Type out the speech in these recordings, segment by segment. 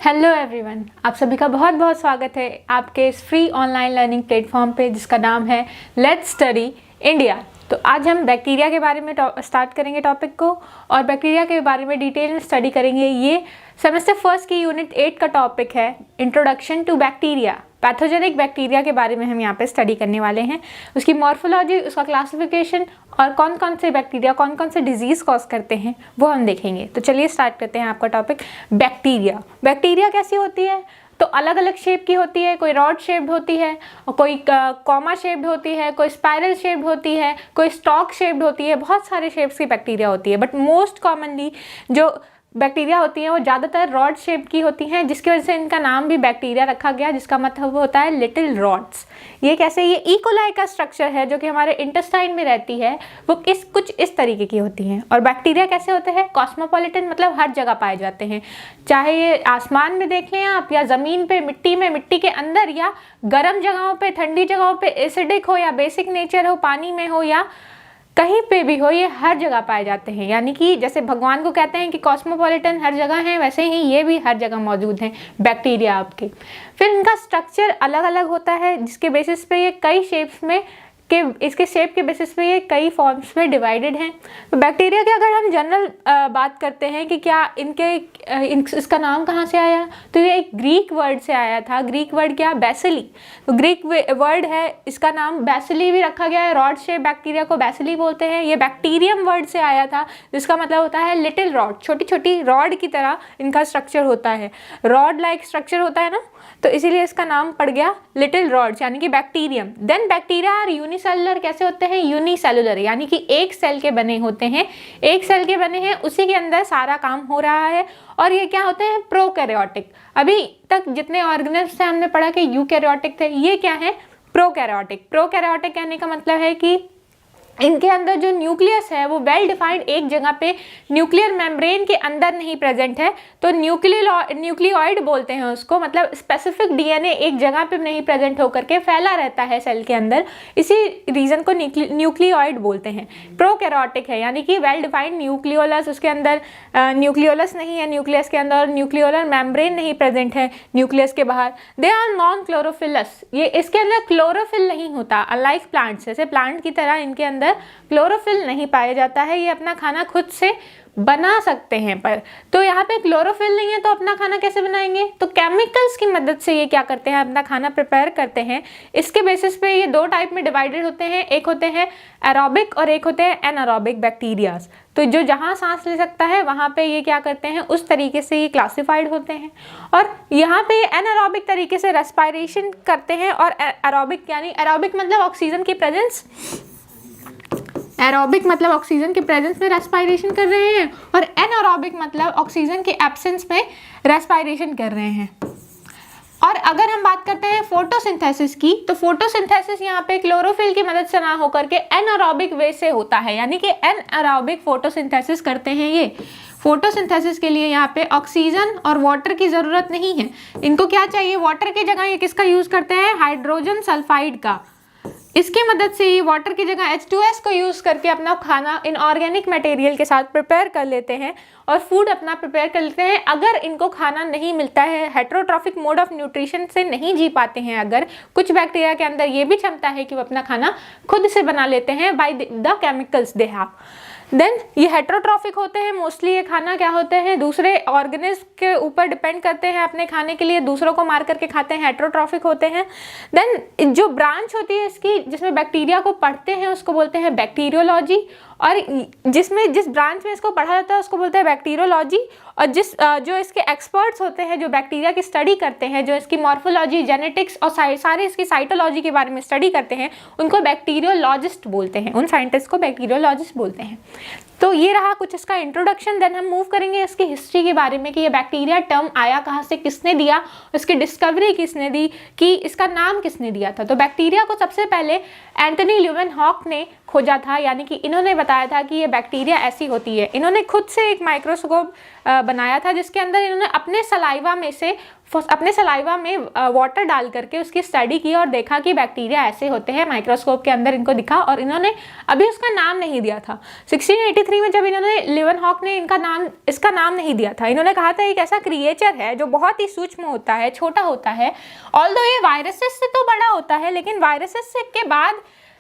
Hello everyone, आप सभी का बहुत बहुत स्वागत है आपके इस फ्री ऑनलाइन लर्निंग प्लेटफॉर्म पे जिसका नाम है लेट्स स्टडी इंडिया। तो आज हम बैक्टीरिया के बारे में स्टार्ट करेंगे टॉपिक को और बैक्टीरिया के बारे में डिटेल में स्टडी करेंगे। ये सेमेस्टर फर्स्ट की यूनिट 8 का टॉपिक है introduction to bacteria. Pathogenic bacteria के बारे में हम यहाँ पे स्टडी करने वाले हैं, उसकी मॉर्फोलॉजी, उसका क्लासिफिकेशन और कौन कौन से बैक्टीरिया कौन कौन से डिजीज़ कॉज करते हैं वो हम देखेंगे। तो चलिए स्टार्ट करते हैं आपका टॉपिक बैक्टीरिया। बैक्टीरिया कैसी होती है? तो अलग अलग शेप की होती है, कोई रॉड शेप्ड होती है और कोई कॉमा शेप्ड होती है, कोई स्पाइरल शेप्ड होती है, कोई स्टॉक शेप्ड होती है। बहुत सारे शेप्स की बैक्टीरिया होती है, बट मोस्ट कॉमनली जो बैक्टीरिया होती हैं वो ज़्यादातर रॉड शेप की होती हैं, जिसकी वजह से इनका नाम भी बैक्टीरिया रखा गया, जिसका मतलब होता है लिटिल रॉड्स। ये कैसे? ये इकोलाई का स्ट्रक्चर है जो कि हमारे इंटेस्टाइन में रहती है, वो कुछ इस तरीके की होती हैं। और बैक्टीरिया कैसे होते हैं? कॉस्मोपॉलिटन, मतलब हर जगह पाए जाते हैं, चाहे ये आसमान में देख लें आप, या ज़मीन पे, मिट्टी में, मिट्टी के अंदर, या गर्म जगहों पे, ठंडी जगहों पे, एसिडिक हो या बेसिक नेचर हो, पानी में हो या कहीं पे भी हो, ये हर जगह पाए जाते हैं। यानी कि जैसे भगवान को कहते हैं कि कॉस्मोपॉलिटन हर जगह है, वैसे ही ये भी हर जगह मौजूद हैं बैक्टीरिया आपके। फिर इनका स्ट्रक्चर अलग अलग होता है, जिसके बेसिस पे ये कई शेप्स में इसके शेप के बेसिस पे ये कई फॉर्म्स में डिवाइडेड हैं। तो बैक्टीरिया की अगर हम जनरल बात करते हैं कि क्या इसका नाम कहाँ से आया, तो ये एक ग्रीक वर्ड से आया था। ग्रीक वर्ड क्या? बैसिली। तो ग्रीक वर्ड है, इसका नाम बैसिली भी रखा गया है। रॉड शेप बैक्टीरिया को बैसिली बोलते हैं। ये बैक्टीरियम वर्ड से आया था, जिसका मतलब होता है लिटिल रॉड। छोटी छोटी रॉड की तरह इनका स्ट्रक्चर होता है, रॉड लाइक स्ट्रक्चर होता है ना, तो इसीलिए इसका नाम पड़ गया लिटिल रॉड्स, यानी कि bacterium. Then bacteria are unicellular. कैसे होते हैं? यूनिसेलुलर, यानी कि एक सेल के बने होते हैं, एक सेल के बने हैं, उसी के अंदर सारा काम हो रहा है। और ये क्या होते हैं? प्रोकैरियोटिक। अभी तक जितने ऑर्गेनिज्म से हमने पढ़ा कि यूकैरियोटिक थे, ये क्या है? प्रोकैरियोटिक। प्रोकैरियोटिक कहने का मतलब है कि इनके अंदर जो न्यूक्लियस है वो वेल डिफाइंड एक जगह पे न्यूक्लियर मेम्ब्रेन के अंदर नहीं प्रेजेंट है, तो न्यूक्लियोइड बोलते हैं उसको। मतलब स्पेसिफिक डीएनए एक जगह पे नहीं प्रेजेंट होकर के फैला रहता है सेल के अंदर, इसी रीजन को न्यूक्लियोइड बोलते हैं। प्रोकैरियोटिक है, यानी कि वेल डिफाइंड न्यूक्लियोलस, उसके अंदर न्यूक्लियोलस नहीं है न्यूक्लियस के अंदर, न्यूक्लियोलर मेम्ब्रेन नहीं प्रेजेंट है न्यूक्लियस के बाहर। They are non chlorophyllous. ये इसके अंदर क्लोरोफिल नहीं होता, अनलाइक प्लांट्स। जैसे प्लांट की तरह इनके अंदर क्लोरोफिल नहीं पाया जाता है, ये अपना खाना खुद से बना सकते हैं। पर तो यहाँ पे क्लोरोफिल नहीं है, तो अपना खाना कैसे बनाएंगे? तो केमिकल्स की मदद से ये क्या करते हैं? अपना खाना प्रिपेयर करते हैं। इसके बेसिस पे ये दो टाइप में डिवाइडेड होते हैं, एक होते हैं एरोबिक और एक होते हैं एनारोबिक बैक्टीरियाज। तो जो जहाँ सांस ले सकता है वहाँ पे ये क्या करते हैं, उस तरीके से ये क्लासिफाइड होते हैं। और यहाँ पे एनारोबिक तरीके से रेस्पिरेशन करते हैं, और एरोबिक यानी एरोबिक मतलब ऑक्सीजन की प्रेजेंस, एरोबिक मतलब ऑक्सीजन के प्रेजेंस में रेस्पिरेशन कर रहे हैं, और एनारोबिक मतलब ऑक्सीजन के एब्सेंस में रेस्पिरेशन कर रहे हैं। और अगर हम बात करते हैं फोटोसिंथेसिस की, तो फोटोसिंथेसिस यहाँ पे क्लोरोफिल की मदद से ना होकर के एनारोबिक वे से होता है, यानी कि एनारोबिक फोटोसिंथेसिस करते हैं ये। फोटोसिंथेसिस के लिए यहाँ पे ऑक्सीजन और वाटर की ज़रूरत नहीं है। इनको क्या चाहिए? वाटर की जगह ये किसका यूज़ करते हैं? हाइड्रोजन सल्फाइड का। इसकी मदद से ये वाटर की जगह H2S को यूज़ करके अपना खाना इनऑर्गेनिक मटेरियल के साथ प्रिपेयर कर लेते हैं और फूड अपना प्रिपेयर कर लेते हैं। अगर इनको खाना नहीं मिलता है, हेटेरोट्रॉफिक मोड ऑफ न्यूट्रिशन से नहीं जी पाते हैं, अगर कुछ बैक्टीरिया के अंदर ये भी क्षमता है कि वो अपना खाना खुद से बना लेते हैं by the chemicals they have, then ये हेटेरोट्रॉफिक होते हैं। मोस्टली ये खाना क्या होते हैं? दूसरे ऑर्गेनिज्म के ऊपर डिपेंड करते हैं अपने खाने के लिए, दूसरों को मार करके खाते हैं, हेटेरोट्रॉफिक होते हैं। देन जो ब्रांच होती है इसकी, जिसमें बैक्टीरिया को पढ़ते हैं, उसको बोलते हैं बैक्टीरियोलॉजी। और जिस ब्रांच में इसको पढ़ा जाता है उसको बोलते हैं बैक्टीरियोलॉजी। और जो इसके एक्सपर्ट्स होते हैं, जो बैक्टीरिया की स्टडी करते हैं, जो इसकी मॉर्फोलॉजी, जेनेटिक्स और सारे इसकी साइटोलॉजी के बारे में स्टडी करते हैं, उनको बैक्टीरियोलॉजिस्ट बोलते हैं। उन साइंटिस्ट को बैक्टीरियोलॉजिस्ट बोलते हैं। तो ये रहा कुछ इसका इंट्रोडक्शन। देन हम मूव करेंगे इसकी हिस्ट्री के बारे में कि ये बैक्टीरिया टर्म आया कहाँ से, किसने दिया, इसकी डिस्कवरी किसने दी, कि इसका नाम किसने दिया था। तो बैक्टीरिया को सबसे पहले एंथनी ल्यूवेनहॉक ने खोजा था, यानी कि इन्होंने बताया था कि ये बैक्टीरिया ऐसी होती है। इन्होंने खुद से एक माइक्रोस्कोप बनाया था, जिसके अंदर इन्होंने अपने सलाइवा में वाटर डाल करके उसकी स्टडी की और देखा कि बैक्टीरिया ऐसे होते हैं, माइक्रोस्कोप के अंदर इनको दिखा और इन्होंने अभी उसका नाम नहीं दिया था। 1683 में जब इन्होंने लीवेनहॉक ने इसका नाम नहीं दिया था, इन्होंने कहा था एक ऐसा क्रिएचर है जो बहुत ही सूक्ष्म होता है, छोटा होता है, ऑल्दो ये वायरसेस से तो बड़ा होता है लेकिन वायरसेस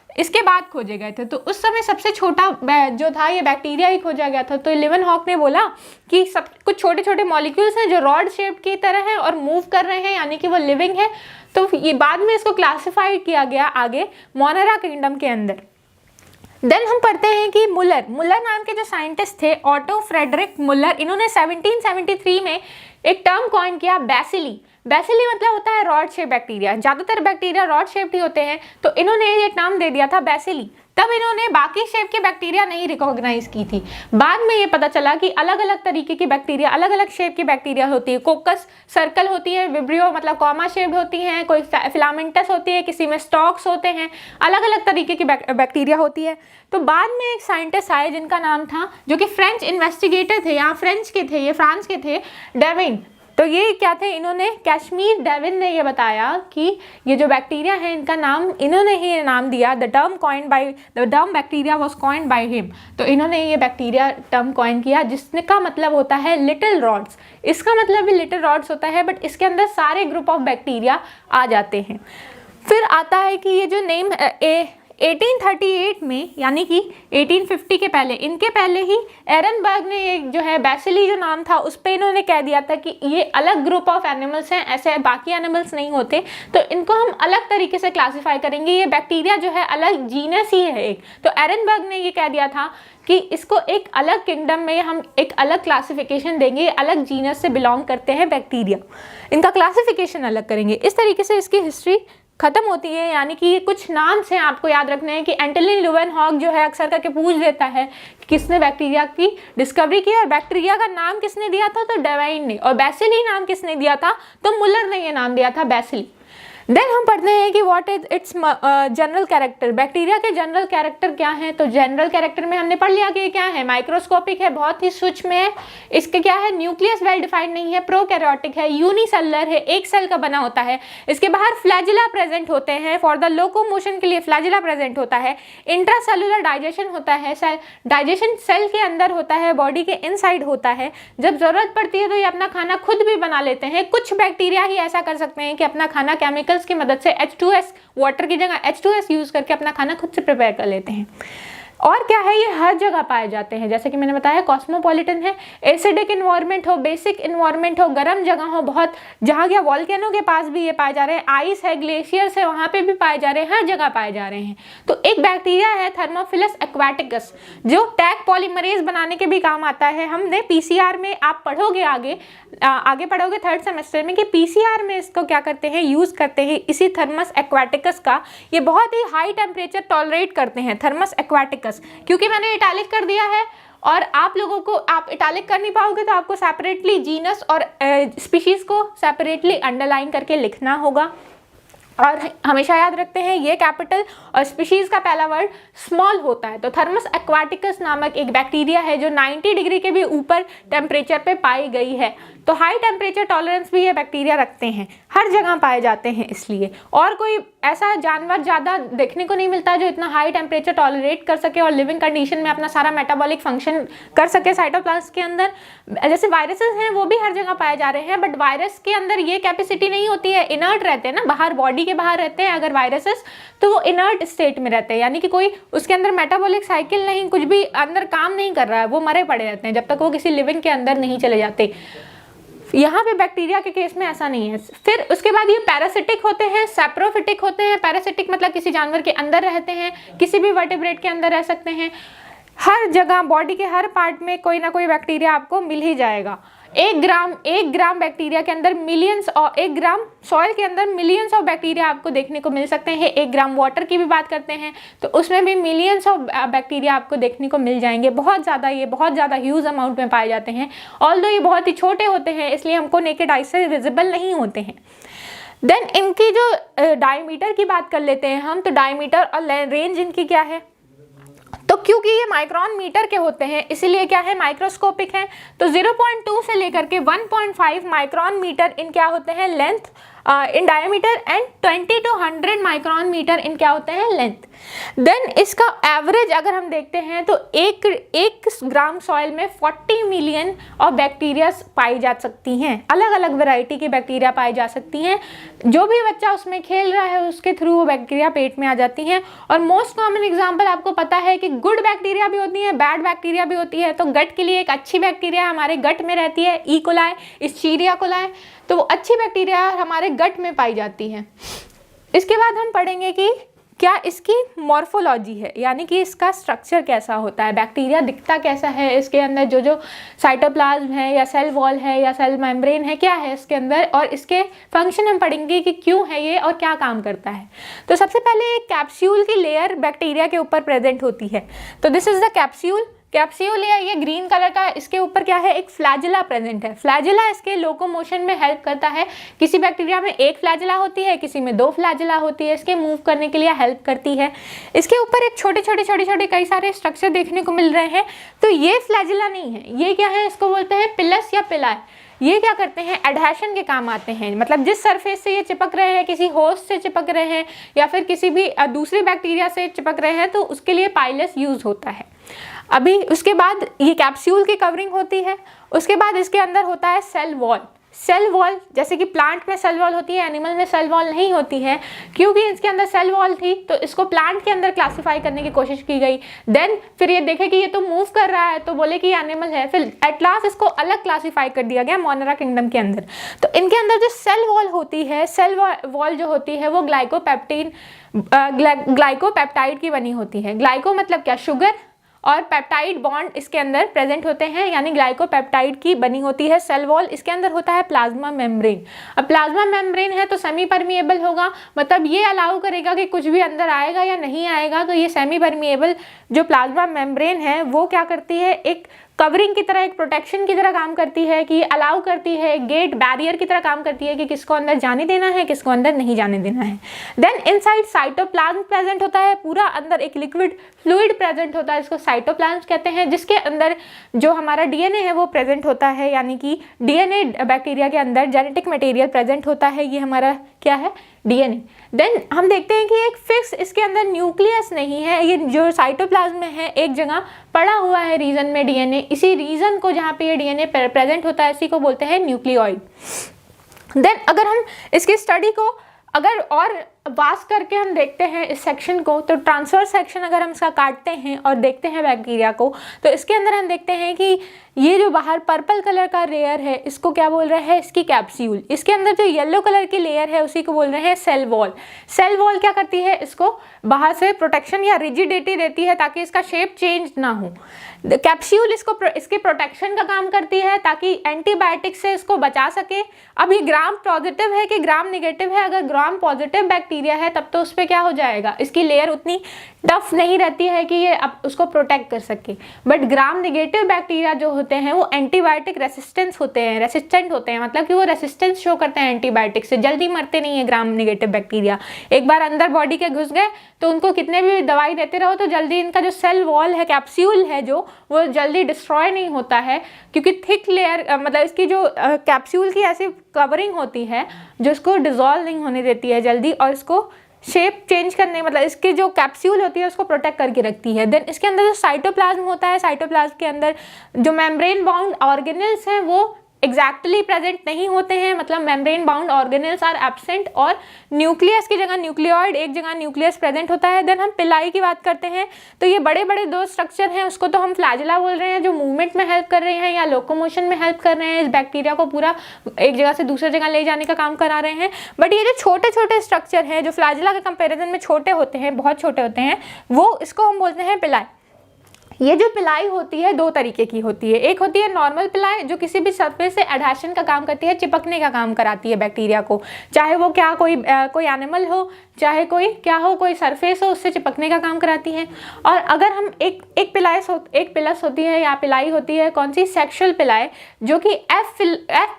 इसके बाद खोजे गए थे, तो उस समय सबसे छोटा जो था ये बैक्टीरिया ही खोजा गया था। तो लीवेनहॉक ने बोला कि सब कुछ छोटे छोटे मॉलिक्यूल्स हैं जो रॉड शेप की तरह हैं और मूव कर रहे हैं, यानी कि वो लिविंग है। तो ये बाद में इसको क्लासिफाई किया गया आगे मोनेरा किंगडम के अंदर। देन हम पढ़ते हैं कि मुलर नाम के जो साइंटिस्ट थे, ऑटो फ्रेडरिक मुलर, इन्होंने 1773 में एक टर्म कॉइन किया, बैसिली मतलब होता है रॉड शेप बैक्टीरिया। ज़्यादातर बैक्टीरिया रॉड शेप ही होते हैं, तो इन्होंने ये नाम दे दिया था बैसिली। तब इन्होंने बाकी शेप के बैक्टीरिया नहीं रिकॉग्नाइज की थी। बाद में ये पता चला कि अलग अलग तरीके की बैक्टीरिया, अलग अलग शेप की बैक्टीरिया होती है। कोकस सर्कल होती है, विब्रियो मतलब कॉमा शेप होती हैं, कोई फिलामेंटस होती है, किसी में स्टॉक्स होते हैं, अलग अलग तरीके की बैक्टीरिया होती है। तो बाद में एक साइंटिस्ट आए जिनका नाम था, जो कि फ्रेंच इन्वेस्टिगेटर थे, यहाँ फ्रेंच के थे, ये फ्रांस के थे, डेविन। तो ये क्या थे, इन्होंने कैश्मीर डेविन ने ये बताया कि ये जो बैक्टीरिया है इनका नाम, इन्होंने ही नाम दिया, the term bacteria was coined by him. तो इन्होंने ये बैक्टीरिया टर्म कॉइन किया जिसका मतलब होता है लिटिल रॉड्स। इसका मतलब भी लिटिल रॉड्स होता है, बट इसके अंदर सारे ग्रुप ऑफ बैक्टीरिया आ जाते हैं। फिर आता है कि ये जो नेम 1838 में, यानी कि 1850 के पहले, इनके पहले ही एरनबर्ग ने एक जो है बैसिली जो नाम था उस पर इन्होंने कह दिया था कि ये अलग ग्रुप ऑफ एनिमल्स हैं, ऐसे बाकी एनिमल्स नहीं होते, तो इनको हम अलग तरीके से क्लासीफाई करेंगे, ये बैक्टीरिया जो है अलग जीनस ही है एक। तो एरनबर्ग ने ये कह दिया था कि इसको एक अलग किंगडम में हम एक अलग क्लासिफिकेशन देंगे, अलग जीनस से बिलोंग करते हैं बैक्टीरिया, इनका क्लासिफिकेशन अलग करेंगे। इस तरीके से इसकी हिस्ट्री खत्म होती है। यानी कि ये कुछ नाम से आपको याद रखने हैं कि एंटनी लीवेनहॉक जो है अक्सर करके पूछ देता है कि किसने बैक्टीरिया की डिस्कवरी की, और बैक्टीरिया का नाम किसने दिया था, तो डेवाइन ने, और बैसिली नाम किसने दिया था, तो मुलर ने ये नाम दिया था, बैसिली। देन हम पढ़ते हैं कि what is it's general character, bacteria के जनरल कैरेक्टर क्या है। तो जनरल कैरेक्टर में हमने पढ़ लिया कि क्या है, माइक्रोस्कोपिक है, बहुत ही सूक्ष्म है, इसके क्या है, न्यूक्लियस वेल डिफाइंड नहीं है, प्रोकैरियोटिक है, यूनिसेलुलर है, एक सेल का बना होता है, इसके बाहर फ्लैजिला प्रेजेंट होते हैं, फॉर द लोकोमोशन के लिए फ्लैजिला प्रेजेंट होता है, इंट्रासेलुलर डाइजेशन होता है, डाइजेशन सेल के अंदर होता है, बॉडी के इनसाइड होता है, जब जरूरत पड़ती है तो ये अपना खाना खुद भी बना लेते हैं। कुछ बैक्टीरिया ही ऐसा कर सकते हैं कि अपना खाना केमिकल की मदद से H2S, वाटर की जगह H2S यूज करके अपना खाना खुद से प्रिपेयर कर लेते हैं। और क्या है, ये हर जगह पाए जाते हैं, जैसे कि मैंने बताया कॉस्मोपॉलिटन है, एसिडिक इन्वायरमेंट हो, बेसिक इन्वायरमेंट हो, गर्म जगह हो, बहुत जहाँ क्या वॉल्केनो के पास भी ये पाए जा रहे हैं, आइस है, ग्लेशियर्स है, वहाँ पे भी पाए जा रहे हैं, हर जगह पाए जा रहे हैं। तो एक बैक्टीरिया है थर्मोफिलस एक्वाटिकस, जो टैग पॉलीमरेज बनाने के भी काम आता है। हमने पीसीआर में, आप पढ़ोगे आगे पढ़ोगे 3rd सेमेस्टर में कि पीसीआर में इसको क्या करते हैं, यूज करते हैं, इसी थर्मस एक्वाटिकस का। ये बहुत ही हाई टेम्परेचर टॉलरेट करते हैं, थर्मस एक्वाटिकस, क्योंकि मैंने इटैलिक कर दिया है और आप लोगों को, आप इटैलिक कर नहीं पाओगे तो आपको सेपरेटली जीनस और स्पीशीज को सेपरेटली अंडरलाइन करके लिखना होगा। और हमेशा याद रखते हैं ये कैपिटल और स्पीशीज का पहला वर्ड स्मॉल होता है। तो थर्मस एक्वाटिकस नामक एक बैक्टीरिया है जो 90 डिग्री के भी ऊपर टेम्परेचर पे पाई गई है। तो हाई टेम्परेचर टॉलरेंस भी ये बैक्टीरिया रखते हैं, हर जगह पाए जाते हैं इसलिए। और कोई ऐसा जानवर ज़्यादा देखने को नहीं मिलता जो इतना हाई टेम्परेचर टॉलरेट कर सके और लिविंग कंडीशन में अपना सारा मेटाबॉलिक फंक्शन कर सके साइटोप्लाज्म के अंदर। जैसे वायरसेस हैं वो भी हर जगह पाए जा रहे हैं, बट वायरस के अंदर ये कैपेसिटी नहीं होती है, इनर्ट रहते हैं ना, बाहर बॉडी के बाहर रहते हैं अगर वायरसेस, तो वो इनर्ट स्टेट में रहते हैं, यानी कि कोई उसके अंदर मेटाबॉलिक साइकिल नहीं, कुछ भी अंदर काम नहीं कर रहा है, वो मरे पड़े रहते हैं जब तक वो किसी लिविंग के अंदर नहीं चले जाते। यहाँ पे बैक्टीरिया के केस में ऐसा नहीं है। फिर उसके बाद ये पैरासिटिक होते हैं, सैप्रोफिटिक होते हैं। पैरासिटिक मतलब किसी जानवर के अंदर रहते हैं, किसी भी वर्टेब्रेट के अंदर रह सकते हैं। हर जगह बॉडी के हर पार्ट में कोई ना कोई बैक्टीरिया आपको मिल ही जाएगा। 1 ग्राम बैक्टीरिया के अंदर मिलियंस, और 1 ग्राम सॉइल के अंदर मिलियंस ऑफ बैक्टीरिया आपको देखने को मिल सकते हैं। 1 ग्राम वाटर की भी बात करते हैं तो उसमें भी मिलियंस ऑफ बैक्टीरिया आपको देखने को मिल जाएंगे। बहुत ज़्यादा ह्यूज अमाउंट में पाए जाते हैं। ऑल्दो ये बहुत ही छोटे होते हैं इसलिए हमको नेकेड आई से विजिबल नहीं होते हैं। देन इनकी जो डायमीटर की बात कर लेते हैं हम, तो डायमीटर और रेंज इनकी क्या है, तो तो क्योंकि ये माइक्रोन मीटर के होते हैं इसीलिए क्या है, माइक्रोस्कोपिक है। तो 0.2 से लेकर के 1.5 माइक्रोन मीटर इन क्या होते हैं, length in diameter, and 20 to 100 micron metre इन क्या होते हैं, लेंथ। देन इसका एवरेज अगर हम देखते हैं तो एक ग्राम सॉइल में 40 मिलियन ऑफ बैक्टीरिया पाई जा सकती हैं, अलग अलग वैरायटी की बैक्टीरिया पाई जा सकती हैं। जो भी बच्चा उसमें खेल रहा है उसके थ्रू वो बैक्टीरिया पेट में आ जाती हैं। और मोस्ट कॉमन एग्जांपल आपको पता है कि गुड बैक्टीरिया भी होती है, बैड बैक्टीरिया भी होती है। तो गट के लिए एक अच्छी बैक्टीरिया हमारे गट में रहती है, ई कोलाई, इस्चीरिया कोलाई, तो वो अच्छी बैक्टीरिया हमारे गट में पाई जाती है। इसके बाद हम पढ़ेंगे कि क्या इसकी मॉर्फोलॉजी है, यानी कि इसका स्ट्रक्चर कैसा होता है, बैक्टीरिया दिखता कैसा है, इसके अंदर जो जो साइटोप्लाज्म है या सेल वॉल है या सेल मेम्ब्रेन है, क्या है इसके अंदर, और इसके फंक्शन हम पढ़ेंगे कि क्यों है ये और क्या काम करता है। तो सबसे पहले एक कैप्सूल की लेयर बैक्टीरिया के ऊपर प्रेजेंट होती है। तो दिस इज द कैप्सूल या ये ग्रीन कलर का, इसके ऊपर क्या है, एक फ्लैजिला प्रेजेंट है। फ्लैजिला इसके लोकोमोशन में हेल्प करता है। किसी बैक्टीरिया में एक फ्लैजिला होती है, किसी में 2 फ्लैजिला होती है, इसके मूव करने के लिए हेल्प करती है। इसके ऊपर एक छोटे छोटे कई सारे स्ट्रक्चर देखने को मिल रहे हैं। तो ये फ्लैजिला नहीं है, ये क्या है, इसको बोलते हैं पिलस या पिलाई। ये क्या करते हैं, एडहेशन के काम आते हैं, मतलब जिस सरफेस से ये चिपक रहे हैं, किसी होस्ट से चिपक रहे हैं या फिर किसी भी दूसरी बैक्टीरिया से चिपक रहे हैं, तो उसके लिए पाइलस यूज होता है। अभी उसके बाद ये कैप्सूल की कवरिंग होती है। उसके बाद इसके अंदर होता है सेल वॉल। सेल वॉल जैसे कि प्लांट में सेल वॉल होती है, एनिमल में सेल वॉल नहीं होती है। क्योंकि इसके अंदर सेल वॉल थी तो इसको प्लांट के अंदर क्लासिफाई करने की कोशिश की गई। देन फिर ये देखे कि ये तो मूव कर रहा है तो बोले कि ये एनिमल है, फिर एट लास्ट इसको अलग क्लासिफाई कर दिया गया मोनेरा किंगडम के अंदर। तो इनके अंदर जो सेल वॉल होती है, सेल वॉल जो होती है वो ग्लाइकोपेप्टाइड की बनी होती है। ग्लाइको मतलब क्या, शुगर, और पेप्टाइड बॉन्ड इसके अंदर प्रेजेंट होते हैं, यानी ग्लाइकोपेप्टाइड की बनी होती है सेल वॉल। इसके अंदर होता है प्लाज्मा मेम्ब्रेन। अब प्लाज्मा मेम्ब्रेन है तो सेमी परमिएबल होगा, मतलब ये अलाउ करेगा कि कुछ भी अंदर आएगा या नहीं आएगा। तो ये सेमी परमिएबल जो प्लाज्मा मेम्ब्रेन है वो क्या करती है, एक कवरिंग की तरह, एक प्रोटेक्शन की तरह काम करती है, कि अलाउ करती है, गेट बैरियर की तरह काम करती है कि किसको अंदर जाने देना है, किसको अंदर नहीं जाने देना है। देन इनसाइड साइटोप्लाज्म प्रेजेंट होता है, पूरा अंदर एक लिक्विड फ्लूइड प्रेजेंट होता है, इसको साइटोप्लाज्म कहते हैं, जिसके अंदर जो हमारा डीएनए है वो प्रेजेंट होता है, यानी कि डीएनए बैक्टीरिया के अंदर जेनेटिक मटेरियल प्रेजेंट होता है। ये हमारा क्या है, डीएनए। देन हम देखते हैं कि एक फिक्स इसके अंदर न्यूक्लियस नहीं है, ये जो साइटोप्लाज्म में है एक जगह पड़ा हुआ है रीजन में डीएनए। इसी रीजन को जहाँ पे ये डीएनए प्रेजेंट होता है इसी को बोलते हैं न्यूक्लियोइड। देन अगर हम इसकी स्टडी को अगर और वास्ट करके हम देखते हैं इस सेक्शन को, तो ट्रांसफर सेक्शन अगर हम इसका काटते हैं और देखते हैं बैक्टीरिया को, तो इसके अंदर हम देखते हैं कि ये जो बाहर पर्पल कलर का लेयर है इसको क्या बोल रहे हैं, इसकी कैप्सूल। इसके अंदर जो येलो कलर की लेयर है उसी को बोल रहे हैं सेल वॉल। सेल वॉल क्या करती है, इसको बाहर से प्रोटेक्शन या रिजिडिटी देती है ताकि इसका शेप चेंज ना हो। कैप्सूल इसके प्रोटेक्शन का काम करती है ताकि एंटीबायोटिक से इसको बचा सके। अब ये ग्राम पॉजिटिव है कि ग्राम निगेटिव है, अगर ग्राम पॉजिटिव बैक्टीरिया है तब तो उस पर क्या हो जाएगा, इसकी लेयर उतनी टफ नहीं रहती है कि ये अब उसको प्रोटेक्ट कर सके। बट ग्राम निगेटिव बैक्टीरिया जो होते हैं वो एंटीबायोटिक रेसिस्टेंट होते हैं, मतलब कि वो रेसिस्टेंस शो करते हैं एंटीबायोटिक से, जल्दी मरते नहीं है ग्राम निगेटिव बैक्टीरिया। एक बार अंदर बॉडी के घुस गए तो उनको कितने भी दवाई देते रहो तो जल्दी इनका जो सेल वॉल है, कैप्सूल है जो, वो जल्दी डिस्ट्रॉय नहीं होता है, क्योंकि थिक लेयर मतलब इसकी जो कैप्सूल की ऐसी कवरिंग होती है जो इसको डिजॉल्व नहीं होने देती है जल्दी, और इसको शेप चेंज करने, मतलब इसकी जो कैप्सूल होती है उसको प्रोटेक्ट करके रखती है। देन इसके अंदर जो साइटोप्लाज्म होता है, साइटोप्लाज्म के अंदर जो मेम्ब्रेन बाउंड ऑर्गेनेल्स हैं वो एग्जैक्टली प्रेजेंट नहीं होते हैं, मतलब membrane bound organelles are absent, और न्यूक्लियस की जगह न्यूक्लियोइड, एक जगह न्यूक्लियस प्रेजेंट होता है। देन हम पिलाई की बात करते हैं तो ये बड़े बड़े 2 स्ट्रक्चर हैं, उसको तो हम फ्लैजिला बोल रहे हैं जो मूवमेंट में हेल्प कर रहे हैं या लोकोमोशन में हेल्प कर रहे हैं, इस बैक्टीरिया को पूरा एक जगह से दूसरी जगह ले जाने का काम करा रहे हैं। बट ये जो छोटे छोटे स्ट्रक्चर हैं जो फ्लैजिला के कंपेरिजन में छोटे होते हैं, बहुत छोटे होते हैं, वो इसको हम बोलते हैं पिलाई। ये जो पिलाई होती है दो तरीके की होती है। एक होती है नॉर्मल पिलाई जो किसी भी सरफेस से एडहेशन का काम करती है, चिपकने का काम कराती है बैक्टीरिया को, चाहे वो क्या कोई एनिमल हो, चाहे कोई क्या हो, कोई सरफेस हो, उससे चिपकने का काम कराती है। और अगर हम एक पिलस होती है या पिलाई होती है, कौन सी, सेक्सुअल पिलाई, जो कि एफ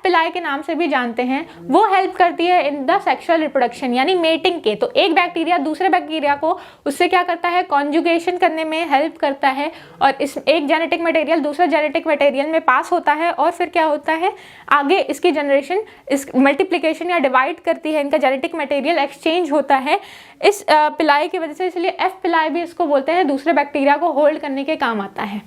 पिलाई के नाम से भी जानते हैं, वो हेल्प करती है इन द सेक्सुअल रिप्रोडक्शन यानी मेटिंग के। तो एक बैक्टीरिया दूसरे बैक्टीरिया को उससे क्या करता है, कॉन्जुगेशन करने में हेल्प करता है, और इस एक जेनेटिक मटेरियल दूसरे जेनेटिक मटेरियल में पास होता है, और फिर क्या होता है, आगे इसकी जनरेशन इस मल्टीप्लिकेशन या डिवाइड करती है, इनका जेनेटिक मटेरियल एक्सचेंज होता है इस पिलाई की वजह से। इसलिए एफ पिलाई भी इसको बोलते हैं, दूसरे बैक्टीरिया को होल्ड करने के काम आता है।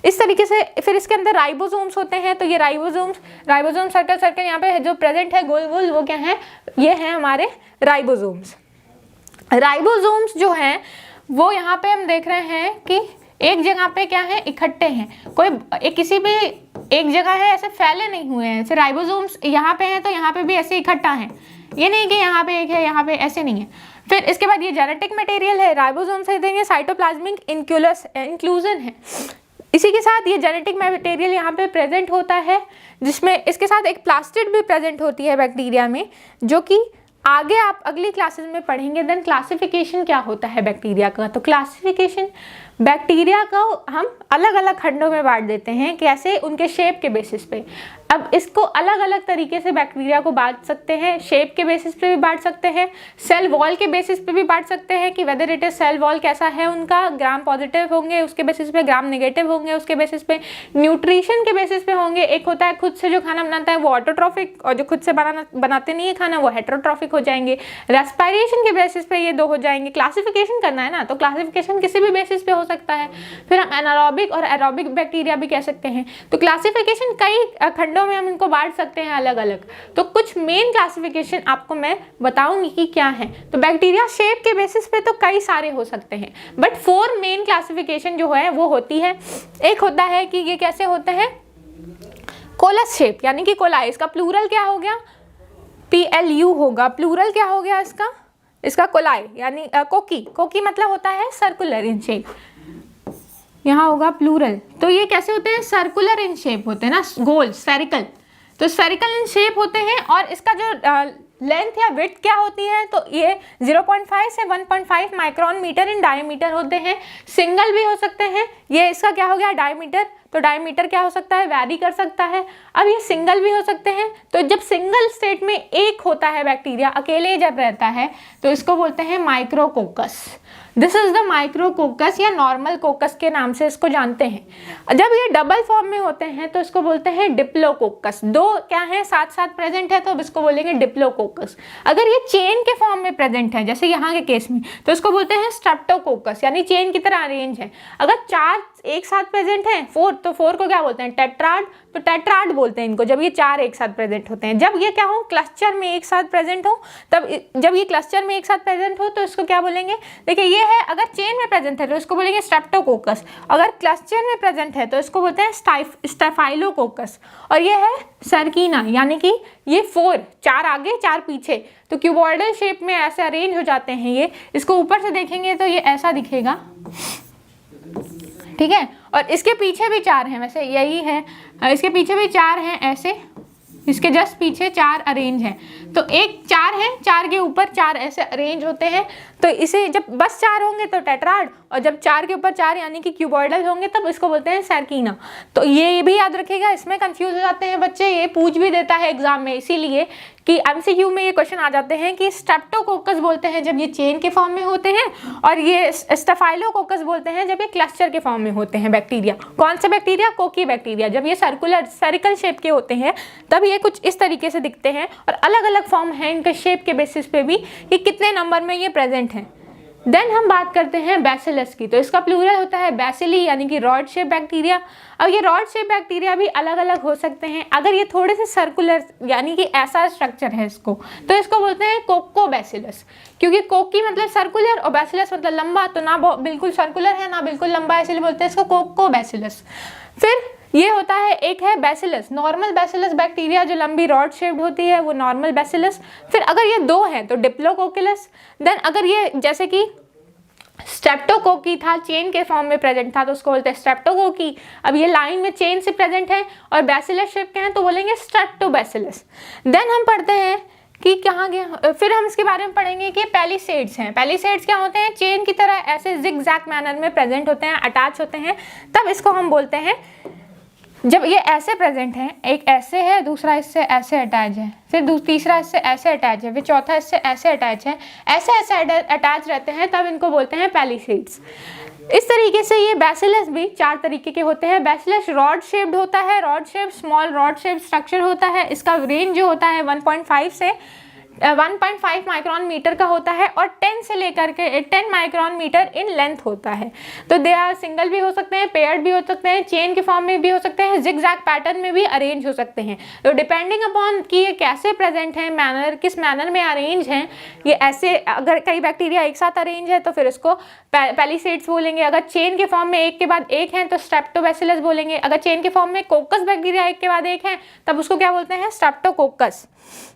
इस तरीके से फिर इसके अंदर राइबोसोम्स होते हैं। तो ये राइबोसोम सर्कल यहाँ पे जो प्रेजेंट है गोल गोल, वो क्या है, ये है हमारे राइबोसोम्स। राइबोसोम्स जो हैं वो यहाँ पे हम देख रहे हैं कि एक जगह पे क्या है, इकट्ठे हैं, कोई किसी भी एक जगह है, ऐसे फैले नहीं हुए हैं। जैसे राइबोसोम्स यहाँ पे हैं तो यहाँ पे भी ऐसे इकट्ठा है, ये नहीं कि यहाँ पे एक है यहाँ पे, ऐसे नहीं है। फिर इसके बाद ये जेनेटिक मटेरियल है, राइबोसोम से देंगे साइटोप्लाज्मिक इंक्लूजन है। इसी के साथ ये जेनेटिक मटेरियल यहाँ पे प्रेजेंट होता है, जिसमें इसके साथ एक प्लास्टिड भी प्रेजेंट होती है बैक्टीरिया में, जो कि आगे आप अगली क्लासेस में पढ़ेंगे। देन क्लासिफिकेशन क्या होता है बैक्टीरिया का, तो क्लासिफिकेशन बैक्टीरिया को हम अलग अलग खंडों में बांट देते हैं, कैसे, उनके शेप के बेसिस पे। अब इसको अलग अलग तरीके से बैक्टीरिया को बांट सकते हैं, शेप के बेसिस पे भी बांट सकते हैं, सेल वॉल के बेसिस पे भी बांट सकते हैं कि whether it is cell wall कैसा है उनका, ग्राम पॉजिटिव होंगे उसके बेसिस पे, ग्राम नेगेटिव होंगे उसके बेसिस पे, न्यूट्रिशन के बेसिस पे होंगे। एक होता है खुद से जो खाना बनाता है वो ऑटोट्रॉफिक, और जो खुद से बनाते नहीं है खाना वो हेटेरोट्रॉफिक हो जाएंगे। रेस्पिरेशन के बेसिस पे ये दो हो जाएंगे। क्लासिफिकेशन करना है ना, तो क्लासिफिकेशन किसी भी बेसिस पे हो सकता है। फिर हम एनारोबिक और एरोबिक बैक्टीरिया भी कह सकते हैं। तो क्लासिफिकेशन कई खंडों में हम इनको बांट सकते हैं अलग अलग। तो कुछ मेन क्लासिफिकेशन आपको मैं बताऊंगी कि क्या है। तो बैक्टीरिया शेप के बेसिस पे तो कई सारे हो सकते हैं, बट 4 मेन क्लासिफिकेशन जो है वो होती है। एक होता है कि ये कैसे होते हैं, कोलस शेप यानी कि कोलाई, इसका प्लूरल क्या हो गया, PLU होगा, प्लूरल क्या हो गया इसका कोलाई यानी कोकी मतलब होता है सर्कुलर इन शेप, यहाँ होगा प्लूरल। तो ये कैसे होते हैं, सर्कुलर इन शेप होते हैं ना, गोल स्फेरिकल, तो स्फेरिकल इन शेप होते हैं। और इसका जो लेंथ या विड्थ क्या होती है, तो ये 0.5 से 1.5 माइक्रोन मीटर इन डायमीटर होते हैं। सिंगल भी हो सकते हैं, ये इसका क्या हो गया डायमीटर, तो डायमीटर क्या हो सकता है, वैरी कर सकता है। अब ये सिंगल भी हो सकते हैं, तो जब सिंगल स्टेट में एक होता है बैक्टीरिया, अकेले जब रहता है, तो इसको बोलते हैं micrococcus. This is the micrococcus या नॉर्मल कोकस के नाम से इसको जानते हैं। जब ये डबल फॉर्म में होते हैं तो इसको बोलते हैं डिप्लोकोकस। दो क्या है, साथ साथ प्रेजेंट है, तो अब इसको बोलेंगे डिप्लोकोकस। अगर ये चेन के फॉर्म में प्रेजेंट है, जैसे यहाँ के केस में, तो इसको बोलते हैं स्ट्रेप्टोकोकस, यानी चेन की तरह अरेंज है। अगर 4 एक साथ प्रेजेंट है, 4, तो 4 को क्या बोलते हैं, टेट्राड, तो टेट्राड बोलते हैं इनको जब ये 4 एक साथ प्रेजेंट होते हैं। जब ये क्या हो, क्लस्टर में एक साथ प्रेजेंट हो, तब जब ये क्लस्टर में एक साथ प्रेजेंट हो तो इसको क्या बोलेंगे, देखिए ये है, अगर चेन में प्रेजेंट है तो इसको बोलेंगे स्ट्रेप्टोकोकस, अगर क्लस्टर में प्रेजेंट है तो इसको बोलते हैं स्टेफाइलोकोकस। और ये है सर्कीना, यानी कि ये 4 आगे 4 पीछे, तो क्यूबॉइडल शेप में ऐसे अरेंज हो जाते हैं ये। इसको ऊपर से देखेंगे तो ये ऐसा दिखेगा, ठीक है। और इसके पीछे भी 4 हैं, वैसे यही है, इसके पीछे भी 4 हैं ऐसे, इसके जस्ट पीछे 4 अरेंज हैं। तो एक 4 है, 4 के ऊपर 4 ऐसे अरेंज होते हैं। तो इसे जब बस 4 होंगे तो टेट्राड, और जब 4 के ऊपर 4 यानी कि क्यूबॉइडल होंगे तब इसको बोलते हैं सर्कीना। तो ये भी याद रखिएगा, इसमें कंफ्यूज हो जाते हैं बच्चे, ये पूछ भी देता है एग्जाम में, इसीलिए कि MCQ में ये क्वेश्चन आ जाते हैं कि स्ट्रेप्टोकोकस बोलते हैं जब ये चेन के फॉर्म में होते हैं, और ये स्टेफाइलोकोकस बोलते हैं जब ये क्लस्टर के फॉर्म में होते हैं बैक्टीरिया। कौन से बैक्टीरिया, कोकी बैक्टीरिया। जब ये स्फेरिकल शेप के होते हैं तब ये कुछ इस तरीके से दिखते हैं, और अलग अलग फॉर्म है इनके शेप के बेसिस पे भी कि कितने नंबर में ये प्रेजेंट हैं। देन हम बात करते हैं बैसिलस की, तो इसका प्लूरल होता है बैसिली, यानी कि रॉड शेप बैक्टीरिया। अब ये रॉड शेप बैक्टीरिया भी अलग अलग हो सकते हैं। अगर ये थोड़े से सर्कुलर यानी कि ऐसा स्ट्रक्चर है इसको, तो इसको बोलते हैं कोकोबैसिलस, क्योंकि कोकी मतलब सर्कुलर और बैसिलस मतलब लंबा, तो ना बिल्कुल सर्कुलर है ना बिल्कुल लंबा है, इसलिए बोलते हैं इसको कोकोबैसिलस। फिर ये होता है, एक है बैसिलस, नॉर्मल बैसिलस बैक्टीरिया जो लंबी रॉड शेप्ड होती है, वो नॉर्मल बैसिलस। फिर अगर ये 2 हैं तो डिप्लोकोकस। देन अगर ये जैसे कि स्ट्रेप्टोकोकी था, चेन के फॉर्म में प्रेजेंट था तो उसको बोलते हैं स्ट्रेप्टोकोकी। अब ये लाइन में चेन से प्रेजेंट है और बैसिलस शेप के हैं तो बोलेंगे स्ट्रेप्टोबैसिलस। देन हम पढ़ते हैं कि कहाँ गया, फिर हम इसके बारे में पढ़ेंगे कि पैलिसेड्स हैं। पैलिसेड्स क्या होते हैं, चेन की तरह ऐसे जिग जैग मैनर में प्रेजेंट होते हैं, अटैच होते हैं, तब इसको हम बोलते हैं, जब ये ऐसे प्रेजेंट है, एक ऐसे है, दूसरा इससे ऐसे अटैच है, फिर तीसरा इससे ऐसे अटैच है, फिर चौथा इससे ऐसे अटैच है, ऐसे अटैच रहते हैं, तब इनको बोलते हैं पैलिसेड्स। इस तरीके से ये बैसिलस भी 4 तरीके के होते हैं। बैसिलस रॉड शेप्ड होता है, rod shape, small rod shape structure होता है। इसका रेंज जो होता है 1.5 से 1.5 माइक्रोन मीटर का होता है और 10 से लेकर के 10 माइक्रोन मीटर इन लेंथ होता है। तो दे आर सिंगल भी हो सकते हैं, पेयर्ड भी हो सकते हैं, चेन के फॉर्म में भी हो सकते हैं, जिग जैग पैटर्न में भी अरेंज हो सकते हैं। तो डिपेंडिंग अपॉन कि ये कैसे प्रेजेंट है, मैनर किस मैनर में अरेंज हैं, ये ऐसे अगर कई बैक्टीरिया एक साथ अरेंज है तो फिर इसको पैलिसेड्स बोलेंगे। अगर चेन के फॉर्म में एक के बाद एक हैं तो स्ट्रेप्टोबैसिलस बोलेंगे। अगर चेन के फॉर्म में कोकस बैक्टीरिया एक के बाद एक हैं तब उसको क्या बोलते हैं, स्ट्रेप्टोकोकस।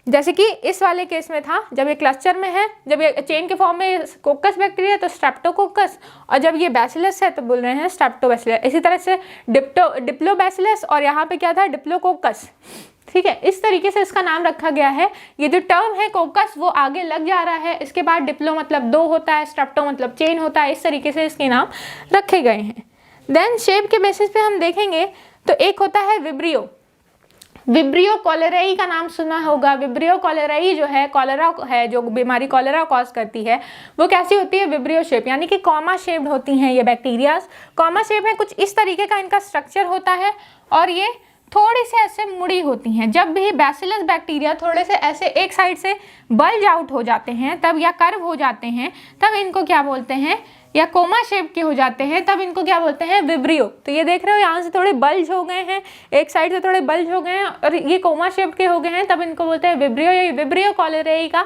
जैसे कि इस वाले केस में था, जब ये क्लस्टर में है, जब ये चेन के फॉर्म में कोकस बैक्टीरिया तो स्ट्रेप्टोकोकस, और जब ये बैसिलस है तो बोल रहे हैं स्ट्रेप्टोबैसिलस। इसी तरह से डिप्लोबैसिलस और यहाँ पे क्या था, डिप्लोकोकस। ठीक है, इस तरीके से इसका नाम रखा गया है। ये जो टर्म है कोकस वो आगे लग जा रहा है, इसके बाद डिप्लो मतलब 2 होता है, स्ट्रेप्टो मतलब चेन होता है, इस तरीके से इसके नाम रखे गए हैं। देन शेप के बेसिस पे हम देखेंगे तो एक होता है विब्रियो। विब्रियो कॉलेराई का नाम सुना होगा। विब्रियो कॉलेराई जो है, कॉलेरा है जो बीमारी कॉलेरा कॉज करती है, वो कैसी होती है, विब्रियो शेप, यानी कि कॉमा शेप्ड होती हैं ये बैक्टीरियाज। कॉमा शेप में कुछ इस तरीके का इनका स्ट्रक्चर होता है और ये थोड़ी से ऐसे मुड़ी होती हैं। जब भी बैसिलस बैक्टीरिया थोड़े से ऐसे एक साइड से बल्ज आउट हो जाते हैं तब, या कर्व हो जाते हैं तब इनको क्या बोलते हैं, या कोमा शेप के हो जाते हैं तब इनको क्या बोलते हैं, विब्रियो। तो ये देख रहे हो यहाँ से थोड़े बल्ज हो गए हैं, एक साइड से थोड़े बल्ज हो गए हैं और ये कोमा शेप के हो गए हैं, तब इनको बोलते हैं विब्रियो। ये विब्रियो कॉलेराई का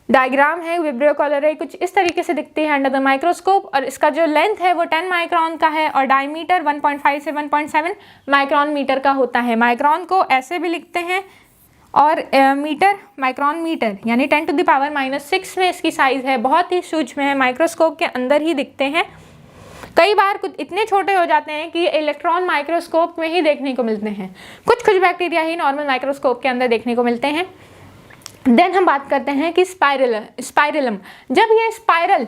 डायग्राम है। विब्रियो कॉलेराई कुछ इस तरीके से दिखती है अंडर द माइक्रोस्कोप, और इसका जो लेंथ है वो 10 माइक्रोन का है और डायमीटर 1.5 से 1.7 माइक्रोन मीटर का होता है। माइक्रोन को ऐसे भी लिखते हैं और मीटर, माइक्रोन मीटर, यानी 10⁻⁻6 में इसकी साइज़ है। बहुत ही सूक्ष्म है, माइक्रोस्कोप के अंदर ही दिखते हैं। कई बार कुछ इतने छोटे हो जाते हैं कि इलेक्ट्रॉन माइक्रोस्कोप में ही देखने को मिलते हैं। कुछ बैक्टीरिया ही नॉर्मल माइक्रोस्कोप के अंदर देखने को मिलते हैं। देन हम बात करते हैं कि स्पाइरलम। जब ये स्पाइरल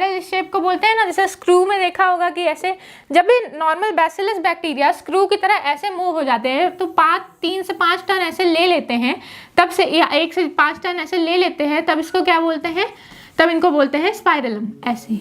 इस शेप को बोलते हैं ना, जैसे स्क्रू में देखा होगा कि ऐसे, जब भी नॉर्मल बैसिलस बैक्टीरिया स्क्रू की तरह ऐसे मूव हो जाते हैं तो 3 से 5 टन ऐसे ले लेते हैं, तब से, या 1 से 5 टन ऐसे ले लेते हैं, तब इसको क्या बोलते हैं, तब इनको बोलते हैं स्पाइरलम। ऐसे,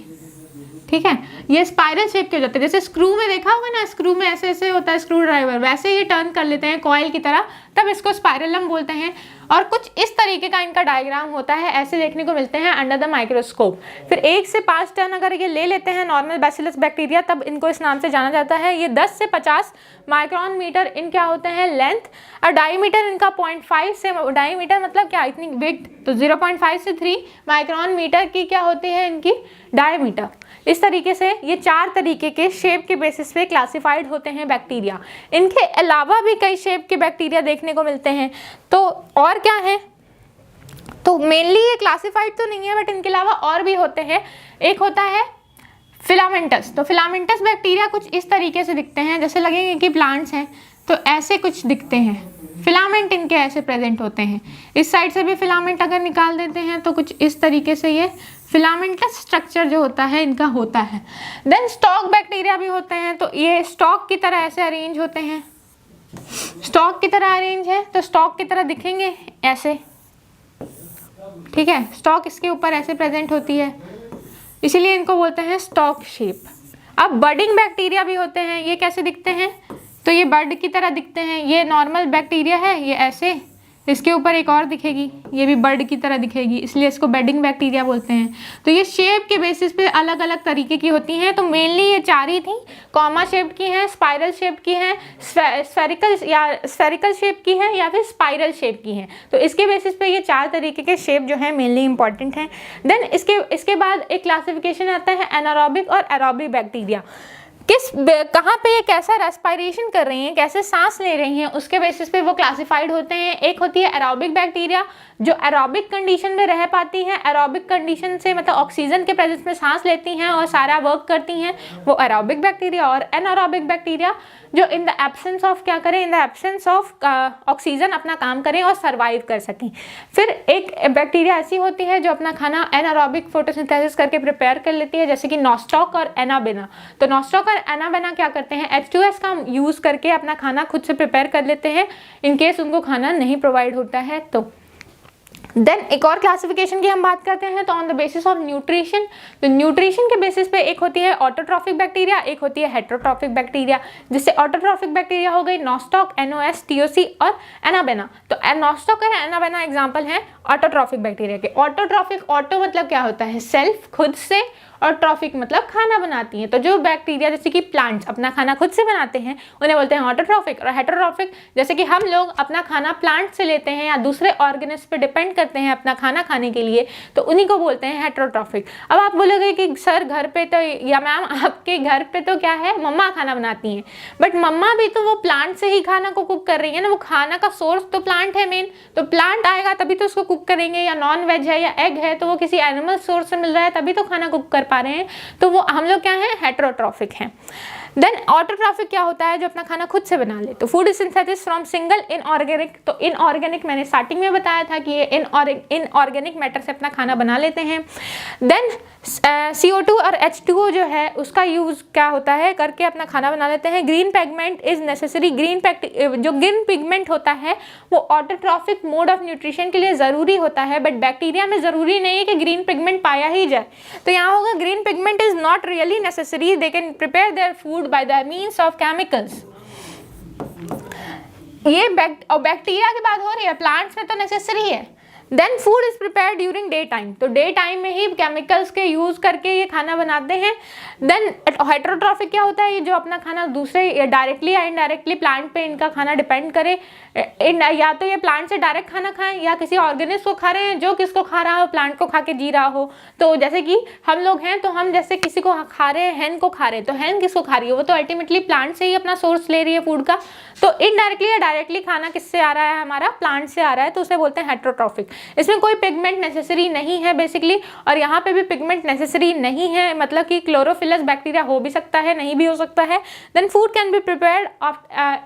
ठीक है, ये स्पाइरल शेप के हो जाते हैं। जैसे स्क्रू में देखा होगा ना, स्क्रू में ऐसे ऐसे होता है स्क्रू ड्राइवर, वैसे ये टर्न कर लेते हैं कॉइल की तरह, तब इसको स्पाइरलम बोलते हैं। और कुछ इस तरीके का इनका डायग्राम होता है, ऐसे देखने को मिलते हैं अंडर द माइक्रोस्कोप। फिर 1 से 5 टन अगर ये ले लेते हैं नॉर्मल बैसिलस बैक्टीरिया, तब इनको इस नाम से जाना जाता है। ये 10 से 50 माइक्रोन मीटर इन क्या होते हैं, लेंथ, और डायमीटर इनका 0.5 से, डायमीटर मतलब क्या, इतनी विड्थ, तो 0.5 से 3 माइक्रोन मीटर की क्या होती है इनकी डायमीटर। इस तरीके से ये 4 तरीके के शेप के बेसिस पे क्लासिफाइड होते हैं बैक्टीरिया। इनके अलावा भी कई शेप के बैक्टीरिया देखने को मिलते हैं। तो और क्या है, तो मेनली ये क्लासिफाइड तो नहीं है, बट इनके अलावा और भी होते हैं। एक होता है फिलामेंटस। तो फिलामेंटस बैक्टीरिया कुछ इस तरीके से दिखते हैं, जैसे लगेंगे कि प्लांट्स हैं, तो ऐसे कुछ दिखते हैं। फिलामेंट इनके ऐसे प्रेजेंट होते हैं। इस साइड से भी फिलामेंट अगर निकाल देते हैं तो कुछ इस तरीके से ये फिलामेंटस स्ट्रक्चर जो होता है इनका होता है। देन स्टॉक बैक्टीरिया भी होते हैं, तो ये स्टॉक की तरह ऐसे अरेंज होते हैं। स्टॉक की तरह अरेंज है तो स्टॉक की तरह दिखेंगे ऐसे, ठीक है, स्टॉक इसके ऊपर ऐसे प्रेजेंट होती है, इसीलिए इनको बोलते हैं स्टॉक शेप। अब बर्डिंग बैक्टीरिया भी होते हैं। ये कैसे दिखते हैं, तो ये बर्ड की तरह दिखते हैं। ये नॉर्मल बैक्टीरिया है, ये ऐसे, इसके ऊपर एक और दिखेगी, ये भी बर्ड की तरह दिखेगी, इसलिए इसको बेडिंग बैक्टीरिया बोलते हैं। तो ये शेप के बेसिस पे अलग अलग तरीके की होती हैं। तो मेनली ये 4 ही थी, कॉमा शेप की हैं, स्पाइरल शेप की हैं, स्फेरिकल शेप की हैं, या फिर स्पाइरल शेप की हैं। तो इसके बेसिस पे ये 4 तरीके के शेप जो हैं मेनली इंपॉर्टेंट हैं। देन इसके बाद एक क्लासिफिकेशन आता है एनारोबिक और एरोबिक बैक्टीरिया। कहाँ पे ये कैसा रेस्पिरेशन कर रही हैं, कैसे सांस ले रही हैं, उसके बेसिस पे वो क्लासिफाइड होते हैं। एक होती है एरोबिक बैक्टीरिया जो एरोबिक कंडीशन में रह पाती हैं, एरोबिक कंडीशन से मतलब ऑक्सीजन के प्रेजेंस में सांस लेती हैं और सारा वर्क करती हैं, वो एरोबिक बैक्टीरिया। और एनारोबिक बैक्टीरिया जो इन द एब्सेंस ऑफ क्या करें, in the absence of oxygen अपना काम करें और सर्वाइव कर सकें। फिर एक बैक्टीरिया ऐसी होती है जो अपना खाना एनारोबिक फोटोसिंथेसिस करके प्रिपेयर कर लेती है, जैसे कि नॉस्टॉक और एनाबेना। तो नॉस्टॉक और एनाबेना क्या करते हैं, H2S का यूज़ करके अपना खाना खुद से प्रिपेयर कर लेते हैं इन केस उनको खाना नहीं प्रोवाइड होता है तो। देन एक और क्लासिफिकेशन की हम बात करते हैं तो on the basis of nutrition, तो न्यूट्रिशन के बेसिस पे एक होती है ऑटोट्रॉफिक बैक्टीरिया, एक होती है हेटेरोट्रॉफिक बैक्टीरिया। जिससे ऑटोट्रॉफिक बैक्टीरिया हो गई नॉस्टॉक, NOS, TOC और एनाबेना। तो नॉस्टॉक और एनाबेना एग्जाम्पल हैं ऑटोट्रॉफिक बैक्टीरिया के। ऑटोट्रॉफिक, ऑटो मतलब क्या होता है सेल्फ, खुद से, और ट्रॉफिक मतलब खाना बनाती हैं। तो जो बैक्टीरिया जैसे कि प्लांट्स अपना खाना खुद से बनाते हैं उन्हें बोलते हैं ऑटोट्रॉफिक। और हेटेरोट्रॉफिक जैसे कि हम लोग अपना खाना प्लांट से लेते हैं या दूसरे ऑर्गेनिज्म पे डिपेंड करते हैं अपना खाना खाने के लिए, तो उन्हीं को बोलते हैं हेटेरोट्रॉफिक। अब आप बोलोगे कि सर घर पे तो, या मैम आपके घर पे तो क्या है मम्मा खाना बनाती हैं, बट मम्मा भी तो वो प्लांट से ही खाना को कुक कर रही है ना, वो खाना का सोर्स तो प्लांट है मेन, तो प्लांट आएगा तभी तो उसको कुक करेंगे। या नॉन वेज है या एग है तो वो किसी एनिमल सोर्स से मिल रहा है तभी तो खाना कुक कर पा रहे हैं, तो वो हम लोग क्या हैं, हेटेरोट्रॉफिक हैं। देन ऑटोट्रॉफिक क्या होता है, जो अपना खाना खुद से बना ले। तो food synthesis from single inorganic, तो इनऑर्गेनिक मैंने स्टार्टिंग में बताया था कि ये इनऑर्गेनिक मैटर से अपना खाना बना लेते हैं। देन CO2 और H2O जो है उसका यूज क्या होता है करके अपना खाना बना लेते हैं। ग्रीन पिगमेंट इज नेसेसरी, जो ग्रीन पिगमेंट होता है वो ऑटोट्रॉफिक मोड ऑफ न्यूट्रिशन के लिए ज़रूरी होता है, बट बैक्टीरिया में ज़रूरी नहीं है कि ग्रीन पिगमेंट पाया ही जाए। तो यहाँ होगा green pigment is not really necessary, they can prepare their food by the means of chemicals। ये बैक्टीरिया की बात हो रही है, प्लांट्स में तो नेसेसरी है। Then food is prepare during day time, तो डे टाइम में ही केमिकल्स के यूज करके ये खाना बनाते हैं। देन हेटेरोट्रॉफिक क्या होता है, ये जो अपना खाना दूसरे डायरेक्टली या इनडायरेक्टली प्लांट पे इनका खाना डिपेंड करे, या तो ये प्लांट से डायरेक्ट खाना खाएं या किसी ऑर्गेनिज्म को खा रहे हैं जो किसको खा रहा हो, प्लांट को खा के जी रहा हो। तो जैसे कि हम लोग हैं तो हम जैसे किसी को खा रहे हैं, हैन को खा रहे हैं, तो हैन किसको खा रही है, वो तो अल्टीमेटली प्लांट से ही अपना सोर्स ले रही है फूड का। तो इनडायरेक्टली या डायरेक्टली खाना किससे आ रहा है, हमारा प्लांट से आ रहा है, तो उसे बोलते हैं हेटेरोट्रॉफिक। इसमें कोई पिगमेंट नेसेसरी नहीं है बेसिकली, और यहाँ पे भी पिगमेंट नेसेसरी नहीं है, मतलब कि क्लोरोफिलस बैक्टीरिया हो भी सकता है, नहीं भी हो सकता है। Then food can be prepared,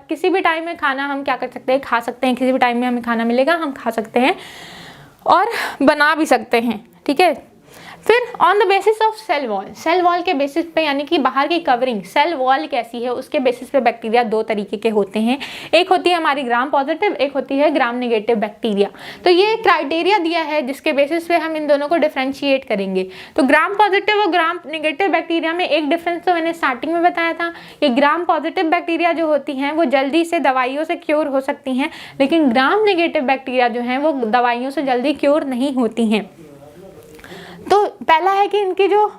किसी भी टाइम में खाना हम क्या कर सकते हैं, खा सकते हैं, किसी भी टाइम में हमें खाना मिलेगा हम खा सकते हैं और बना भी सकते हैं, ठीक है। फिर on the basis of cell wall, cell wall के बेसिस पे यानी कि बाहर की कवरिंग सेल वॉल कैसी है उसके बेसिस पे बैक्टीरिया दो तरीके के होते हैं। एक होती है हमारी ग्राम पॉजिटिव, एक होती है ग्राम नेगेटिव बैक्टीरिया। तो ये क्राइटेरिया दिया है जिसके बेसिस पे हम इन दोनों को डिफ्रेंशिएट करेंगे। तो ग्राम पॉजिटिव और ग्राम नेगेटिव बैक्टीरिया में एक डिफरेंस तो मैंने स्टार्टिंग में बताया था कि ग्राम पॉजिटिव बैक्टीरिया जो होती हैं वो जल्दी से दवाइयों से क्योर हो सकती हैं, लेकिन ग्राम नेगेटिव बैक्टीरिया जो हैं वो दवाइयों से जल्दी क्योर नहीं होती हैं। तो पहला है कि इनकी जो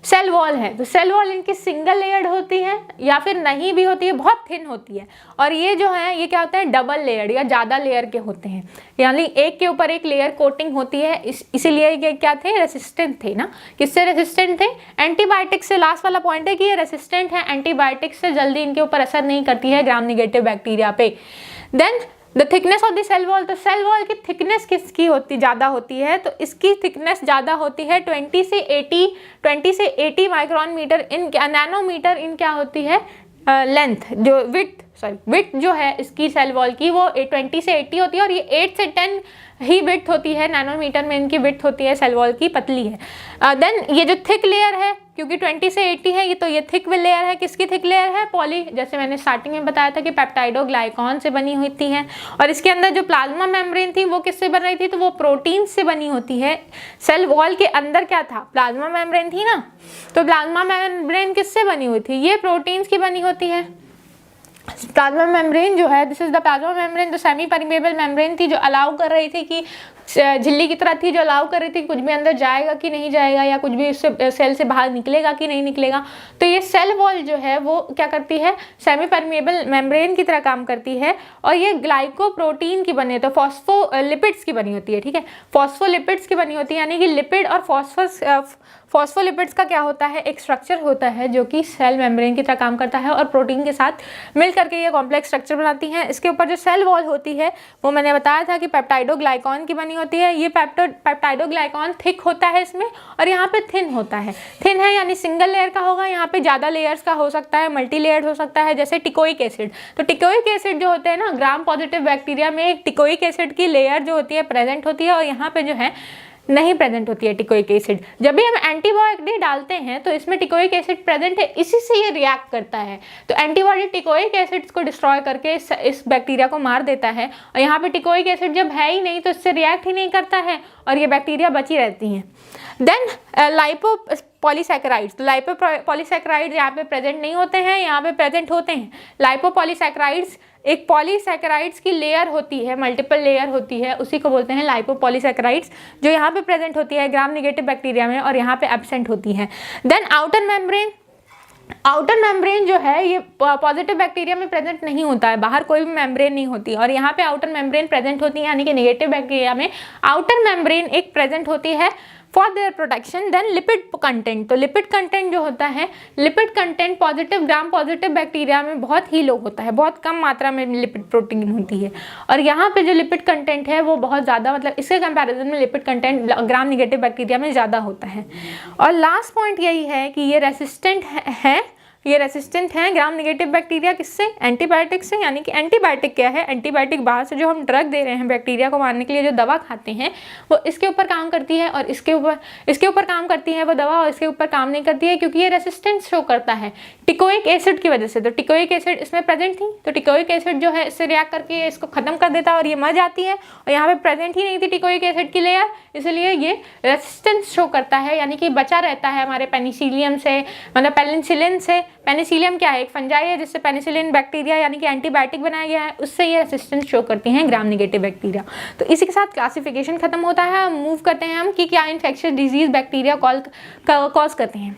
सेल वॉल है, तो सेल वॉल इनकी सिंगल लेयर्ड होती है या फिर नहीं भी होती है, बहुत थिन होती है। और ये जो है ये क्या होता है, डबल लेयर्ड या ज़्यादा लेयर के होते हैं, यानी एक के ऊपर एक लेयर कोटिंग होती है। इसीलिए ये क्या थे, रेसिस्टेंट थे ना। किससे रेसिस्टेंट थे, एंटीबायोटिक से। लास्ट वाला पॉइंट है कि ये रेसिस्टेंट है, एंटीबायोटिक से जल्दी इनके ऊपर असर नहीं करती है ग्राम नेगेटिव बैक्टीरिया पे। Then the thickness of the cell wall, तो सेल वॉल की थिकनेस किसकी होती ज़्यादा होती है, तो इसकी थिकनेस ज़्यादा होती है 20 से 80 माइक्रोन मीटर इन नैनोमीटर इन क्या होती है लेंथ, जो विड्थ जो है इसकी सेल वॉल की वो 20 से 80 होती है, और ये 8 से 10 ही विड्थ होती है, नैनोमीटर में इनकी विड्थ होती है सेल वॉल की, पतली है। देन ये जो थिक लेयर है, क्योंकि 20 से 80 है ये, तो ये थिक लेयर है, किसकी थिक लेयर है, पॉली, जैसे मैंने स्टार्टिंग में बताया था कि पेप्टाइडोग्लाइकॉन से बनी होती है। और इसके अंदर जो प्लाज्मा मेम्ब्रेन थी वो किससे बन रही थी, तो वो प्रोटीन से बनी होती है। सेल वॉल के अंदर क्या था, प्लाज्मा मेम्ब्रेन थी ना, तो प्लाज्मा मेम्ब्रेन किससे बनी हुई थी, ये प्रोटीन्स की बनी होती है। प्लाज्मा मेम्ब्रेन जो है, this is the plasma membrane, जो सेमी परमेबल मेम्ब्रेन थी, जो अलाउ कर रही थी कि झिल्ली की तरह थी जो अलाउ कर रही थी कुछ भी अंदर जाएगा कि नहीं जाएगा, या कुछ भी उससे सेल से बाहर निकलेगा कि नहीं निकलेगा। तो ये सेल वॉल जो है वो क्या करती है, सेमी परमिएबल मेम्ब्रेन की तरह काम करती है, और ये ग्लाइकोप्रोटीन की बनी होती है, फॉस्फोलिपिड्स की बनी होती है, ठीक है, फॉस्फोलिपिड्स की बनी होती है, यानी कि लिपिड और फॉस्फोलिपिड्स का क्या होता है, एक स्ट्रक्चर होता है जो कि सेल मेम्ब्रेन की तरह काम करता है, और प्रोटीन के साथ मिल करके ये कॉम्प्लेक्स स्ट्रक्चर बनाती हैं। इसके ऊपर जो सेल वॉल होती है वो मैंने बताया था कि पेप्टाइडोग्लाइकॉन की बनी होती है। ये पेप्टाइडोग्लाइकॉन थिक होता है इसमें, और यहाँ पे थिन होता है। थिन है यानी सिंगल लेयर का होगा, यहाँ पे ज़्यादा लेयर्स का हो सकता है, मल्टी लेयर्ड हो सकता है, जैसे टिकोइक एसिड। तो टिकोइक एसिड जो होते हैं ना, ग्राम पॉजिटिव बैक्टीरिया में एक टिकोइक एसिड की लेयर जो होती है प्रेजेंट होती है, और यहाँ पे जो है नहीं प्रेजेंट होती है टिकोइक एसिड। जब भी हम एंटीबॉडी डालते हैं तो इसमें टिकोइक एसिड प्रेजेंट है, इसी से ये रिएक्ट करता है। तो एंटीबॉडी टिकोइक एसिड्स को डिस्ट्रॉय करके इस बैक्टीरिया को मार देता है, और यहाँ पे टिकोइक एसिड जब है ही नहीं तो इससे रिएक्ट ही नहीं करता है, और ये बैक्टीरिया बची रहती हैं। देन लाइपोपॉलीसैकेराइड्स, तो लाइपोपॉलीसैकेराइड्स यहाँ पे प्रेजेंट नहीं होते हैं, यहाँ पे प्रेजेंट होते हैं। लाइपोपॉलीसैकेराइड्स एक पॉलीसैकेराइड्स की लेयर होती है, मल्टीपल लेयर होती है, उसी को बोलते हैं लाइपोपॉलीसैकेराइड्स, जो यहाँ पे प्रेजेंट होती है ग्राम नेगेटिव बैक्टीरिया में, और यहाँ पे एब्सेंट होती है। देन आउटर मेम्ब्रेन जो है ये पॉजिटिव बैक्टीरिया में प्रेजेंट नहीं होता है, बाहर कोई भी मेम्ब्रेन नहीं होती, और यहाँ पे आउटर मेम्ब्रेन प्रेजेंट होती है, यानी कि नेगेटिव बैक्टीरिया में आउटर मेम्ब्रेन एक प्रेजेंट होती है for their protection. Then lipid content, तो लिपिड कंटेंट जो होता है, lipid content positive gram positive bacteria में बहुत ही लो होता है, बहुत कम मात्रा में लिपिड प्रोटीन होती है, और यहाँ पे जो लिपिड कंटेंट है वो बहुत ज़्यादा, मतलब इसके कंपैरिजन में लिपिड कंटेंट ग्राम नेगेटिव बैक्टीरिया में ज़्यादा होता है। और लास्ट पॉइंट यही है कि ये रेसिस्टेंट है ग्राम नेगेटिव बैक्टीरिया किससे, एंटीबायोटिक से। यानी कि एंटीबायोटिक क्या है, एंटीबायोटिक बाहर से जो हम ड्रग दे रहे हैं बैक्टीरिया को मारने के लिए, जो दवा खाते हैं वो इसके ऊपर काम करती है, और इसके ऊपर काम करती है वो दवा, और इसके ऊपर काम नहीं करती है, क्योंकि ये रेसिस्टेंस शो करता है टिकोइक एसिड की वजह से। तो टिकोइक एसिड इसमें प्रेजेंट थी, तो टिकोइक एसिड जो है इससे रिएक्ट करके इसको खत्म कर देता है, और ये मर जाती है, और यहाँ पे प्रेजेंट ही नहीं थी टिकोइक एसिड की लेयर, इसलिए ये रेसिस्टेंस शो करता है, यानी कि बचा रहता है हमारे पेनिसिलियम से, मतलब पेनिसिलिन से। पेनिसिलियम क्या है, एक फंजाई है जिससे पेनिसिलिन बैक्टीरिया यानी कि एंटीबायोटिक बनाया गया है, उससे ये रेसिस्टेंस शो करती हैं ग्राम नेगेटिव बैक्टीरिया। तो इसी के साथ क्लासिफिकेशन खत्म होता है। मूव करते हैं हम कि क्या इन्फेक्शियस डिजीज बैक्टीरिया कॉज करते हैं।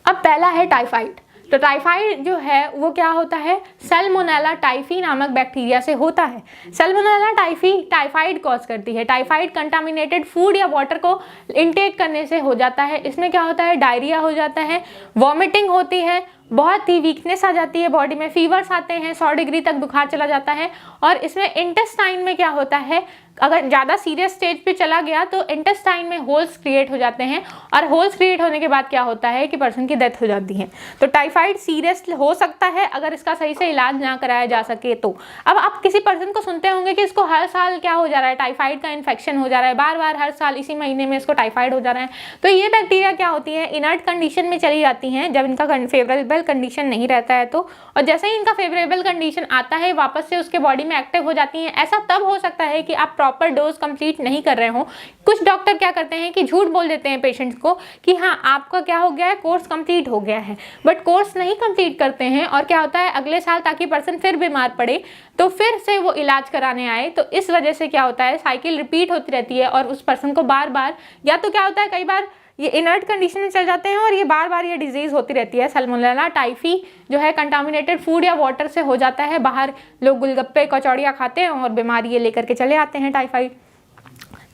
अब पहला है टाइफाइड। तो टाइफाइड जो है वो क्या होता है, सैल्मोनेला टाइफी नामक बैक्टीरिया से होता है। सैल्मोनेला टाइफी टाइफाइड कॉज करती है। टाइफाइड कंटामिनेटेड फूड या वाटर को इनटेक करने से हो जाता है। इसमें क्या होता है, डायरिया हो जाता है, वॉमिटिंग होती है, बहुत ही वीकनेस आ जाती है बॉडी में, फीवर्स आते हैं, 100 डिग्री तक बुखार चला जाता है। और इसमें इंटेस्टाइन में क्या होता है, अगर ज़्यादा सीरियस स्टेज पे चला गया तो इंटेस्टाइन में होल्स क्रिएट हो जाते हैं, और होल्स क्रिएट होने के बाद क्या होता है कि पर्सन की डेथ हो जाती है। तो टाइफाइड सीरियस हो सकता है अगर इसका सही से इलाज ना कराया जा सके तो। अब आप किसी पर्सन को सुनते होंगे कि इसको हर साल क्या हो जा रहा है, टाइफाइड का इन्फेक्शन हो जा रहा है, बार बार हर साल इसी महीने में इसको टाइफाइड हो जा रहा है। तो ये बैक्टीरिया क्या होती है, इनर्ट कंडीशन में चली जाती हैं जब इनका फेवरेबल कंडीशन नहीं रहता है तो, और जैसे ही इनका फेवरेबल कंडीशन आता है वापस से उसके बॉडी में एक्टिव हो जाती हैं। ऐसा तब हो सकता है कि आप प्रॉपर डोज कंप्लीट नहीं कर रहे हो। कुछ डॉक्टर क्या करते हैं कि झूठ बोल देते हैं पेशेंट्स को कि हाँ आपका क्या हो गया है, कोर्स कंप्लीट हो गया है, बट कोर्स नहीं कंप्लीट करते हैं, और क्या होता है अगले साल ताकि पर्सन फिर बीमार पड़े तो फिर से वो इलाज कराने आए। तो इस वजह से क्या होता है, साइकिल रिपीट होती रहती है, और उस पर्सन को बार बार, या तो क्या होता है कई बार ये इनर्ट कंडीशन में चल जाते हैं और ये बार बार ये डिजीज़ होती रहती है। सैल्मोनेला टाइफी जो है कंटामिनेटेड फूड या वाटर से हो जाता है। बाहर लोग गोलगप्पे कचौड़ियाँ खाते हैं और बीमारी ये लेकर के चले आते हैं टाइफाइड।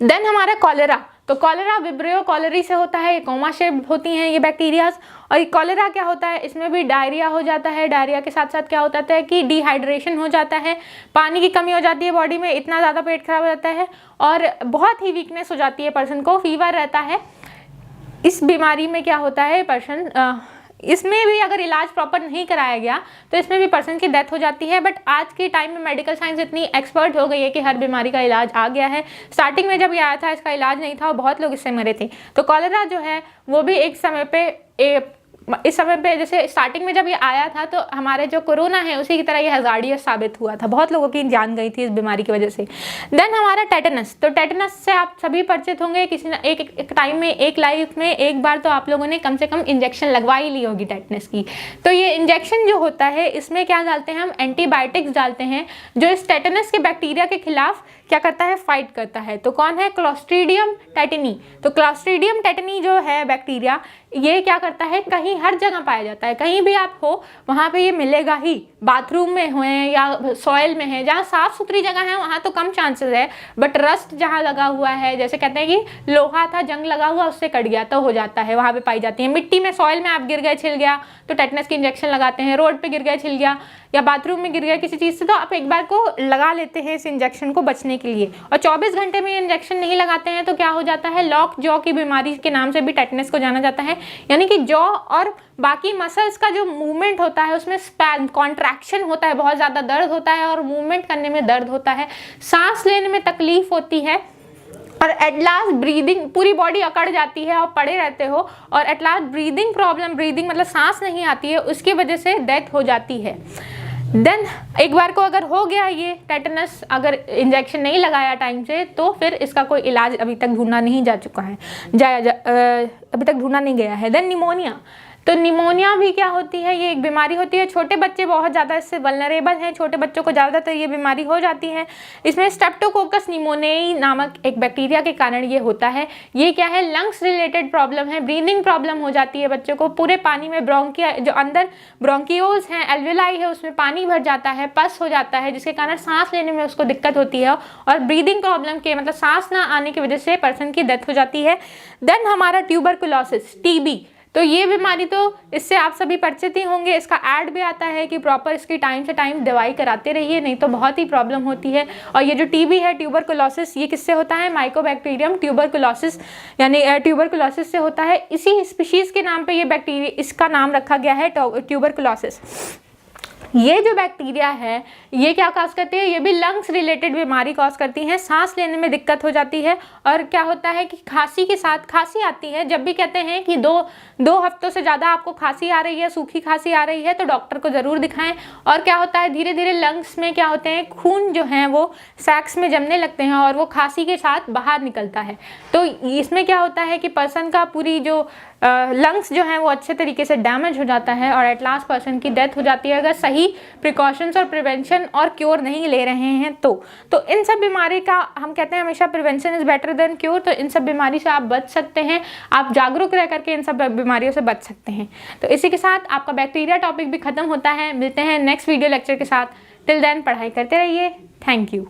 देन हमारा कॉलेरा, तो कॉलेरा विब्रियो कॉलेरी से होता है, ये कोमा शेप्ड होती हैं ये बैक्टीरियाज। और ये कॉलेरा क्या होता है, इसमें भी डायरिया हो जाता है। डायरिया के साथ साथ क्या होता है कि डिहाइड्रेशन हो जाता है, पानी की कमी हो जाती है बॉडी में, इतना ज़्यादा पेट खराब हो जाता है और बहुत ही वीकनेस हो जाती है पर्सन को, फीवर रहता है। इस बीमारी में क्या होता है पर्सन, इसमें भी अगर इलाज प्रॉपर नहीं कराया गया तो इसमें भी पर्सन की डेथ हो जाती है। बट आज के टाइम में मेडिकल साइंस इतनी एक्सपर्ट हो गई है कि हर बीमारी का इलाज आ गया है। स्टार्टिंग में जब ये आया था इसका इलाज नहीं था और बहुत लोग इससे मरे थे। तो कॉलेरा जो है वो भी एक समय पे इस समय पे जैसे स्टार्टिंग में जब ये आया था तो हमारे जो कोरोना है उसी की तरह ये हज़ार्डियस साबित हुआ था, बहुत लोगों की जान गई थी इस बीमारी की वजह से। देन हमारा टेटनस, तो टेटनस से आप सभी परिचित होंगे, किसी न एक टाइम में एक लाइफ में एक बार तो आप लोगों ने कम से कम इंजेक्शन लगवा ही ली होगी टेटनस की। तो ये इंजेक्शन जो होता है इसमें क्या डालते हैं हम, एंटीबायोटिक्स डालते हैं जो इस टेटनस के बैक्टीरिया के खिलाफ क्या करता है, फाइट करता है। तो कौन है, क्लोस्ट्रीडियम टेटनी। तो क्लोस्ट्रीडियम टेटनी जो है बैक्टीरिया, ये क्या करता है, कहीं हर जगह पाया जाता है, कहीं भी आप हो वहाँ पे ये मिलेगा ही। बाथरूम में हो या सॉइल में है, जहाँ साफ सुथरी जगह है वहाँ तो कम चांसेस है, बट रस्ट जहाँ लगा हुआ है, जैसे कहते हैं कि लोहा था जंग लगा हुआ उससे कट गया तो हो जाता है, वहाँ पे पाई जाती है। मिट्टी में, सॉइल में आप गिर गए, छिल गया तो टेटनस की इंजेक्शन लगाते हैं। रोड पे गिर गया, छिल गया, या बाथरूम में गिर गया किसी चीज़ से, तो आप एक बार को लगा लेते हैं इस इंजेक्शन को बचने के लिए। और 24 घंटे में ये इंजेक्शन नहीं लगाते हैं तो क्या हो जाता है, लॉक जॉ की बीमारी के नाम से भी टेटनस को जाना जाता है। यानी कि जॉ और बाकी मसल्स का जो मूवमेंट होता है उसमें स्पैम, कॉन्ट्रैक्शन होता है, बहुत ज़्यादा दर्द होता है और मूवमेंट करने में दर्द होता है, सांस लेने में तकलीफ होती है, और एट लास्ट ब्रीदिंग, पूरी बॉडी अकड़ जाती है, आप पड़े रहते हो, और at last breathing problem, breathing मतलब सांस नहीं आती है, उसकी वजह से डेथ हो जाती है। देन एक बार को अगर हो गया ये टेटनस, अगर इंजेक्शन नहीं लगाया टाइम से, तो फिर इसका कोई इलाज अभी तक ढूंढा नहीं जा चुका है, अभी तक ढूंढा नहीं गया है। Then pneumonia. तो निमोनिया भी क्या होती है, ये एक बीमारी होती है, छोटे बच्चे बहुत ज़्यादा इससे वल्नरेबल हैं, छोटे बच्चों को ज़्यादातर ये बीमारी हो जाती है। इसमें स्ट्रेप्टोकोकस निमोनियाई नामक एक बैक्टीरिया के कारण ये होता है। ये क्या है, लंग्स रिलेटेड प्रॉब्लम है, ब्रीदिंग प्रॉब्लम हो जाती है बच्चों को, पूरे पानी में ब्रोंकिया, जो अंदर ब्रोंकियोल्स हैं, एल्वेलाई है, उसमें पानी भर जाता है, पस हो जाता है, जिसके कारण सांस लेने में उसको दिक्कत होती है, और ब्रीदिंग प्रॉब्लम के मतलब सांस ना आने की वजह से पर्सन की डेथ हो जाती है। देन हमारा ट्यूबरकुलोसिस, टीबी। तो ये बीमारी तो इससे आप सभी परिचित ही होंगे, इसका ऐड भी आता है कि प्रॉपर इसकी टाइम से टाइम दवाई कराते रहिए, नहीं तो बहुत ही प्रॉब्लम होती है। और ये जो टीबी है, ट्यूबरकुलोसिस, ये किससे होता है, माइकोबैक्टीरियम ट्यूबरकुलोसिस, यानी ट्यूबरकुलोसिस से होता है। इसी स्पीशीज़ के नाम पे ये बैक्टीरिया, इसका नाम रखा गया है ट्यूबरकुलोसिस। ये जो बैक्टीरिया है ये क्या कॉज करती है, ये भी लंग्स रिलेटेड बीमारी कॉज करती हैं, सांस लेने में दिक्कत हो जाती है, और क्या होता है कि खांसी के साथ, खांसी आती है, जब भी कहते हैं कि दो हफ्तों से ज़्यादा आपको खांसी आ रही है, सूखी खांसी आ रही है, तो डॉक्टर को ज़रूर दिखाएं। और क्या होता है, धीरे धीरे लंग्स में क्या होते हैं, खून जो है वो सैक्स में जमने लगते हैं और वो खांसी के साथ बाहर निकलता है। तो इसमें क्या होता है कि पर्सन का पूरी जो लंग्स जो हैं वो अच्छे तरीके से डैमेज हो जाता है, और एट लास्ट पर्सन की डेथ हो जाती है अगर सही प्रिकॉशंस और प्रिवेंशन और क्योर नहीं ले रहे हैं तो इन सब बीमारी का हम कहते हैं हमेशा prevention is better than cure. तो इन सब बीमारी से आप बच सकते हैं, आप जागरूक रह करके इन सब बीमारियों से बच सकते हैं। तो इसी के साथ आपका बैक्टीरिया टॉपिक भी खत्म होता है। मिलते हैं नेक्स्ट वीडियो लेक्चर के साथ। टिल देन पढ़ाई करते रहिए। Thank you.